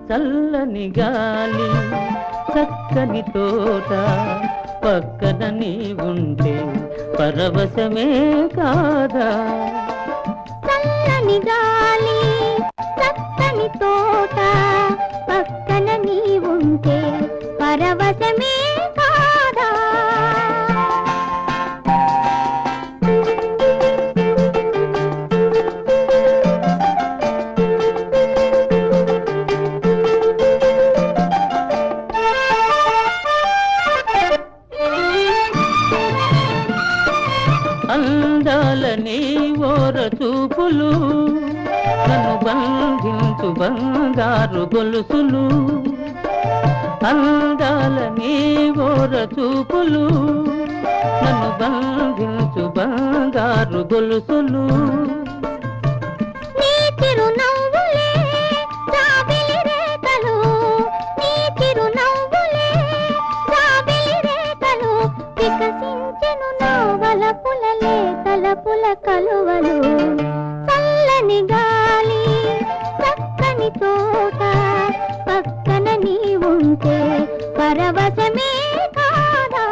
చల్లని గాలి చక్కని తోట పక్కన నీ ఉంటే పరవశమే కాదా. చల్లని గాలి చక్కని తోట పక్కన నీ ఉంటే పరవశమే కాదా. అందాలని ఓర చూపులు నన్ను బంధించు బంగారు గొలుసులు. అందాలని ఓర చూపులు నన్ను బంధించు బంగారు గొలుసులు. నీ చిరునవ్వులే జాబిలి రేఖలు, నీ చిరునవ్వులే జాబిలి రేఖలు వికసించెను నా వలపులలే తలపుల కలువలు. చల్లని గాలి చక్కని తోట పక్కన నీ ఉంటే పరవశమే కాదా.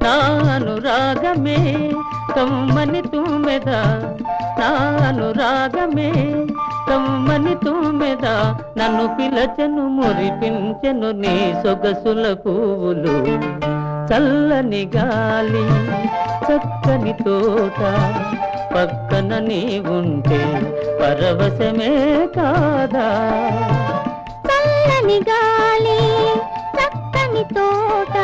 నానురాగమే కమ్మని తుమ్మెద, నానురాగమే కమ్మని తుమ్మెద నన్ను పిలచెను మురిపించెను నీ సొగసుల పువ్వులు. చల్లని గాలి చక్కని తోట పక్కన నీ ఉంటే పరవశమే కాదా. చల్లని గాలి చక్కని తోట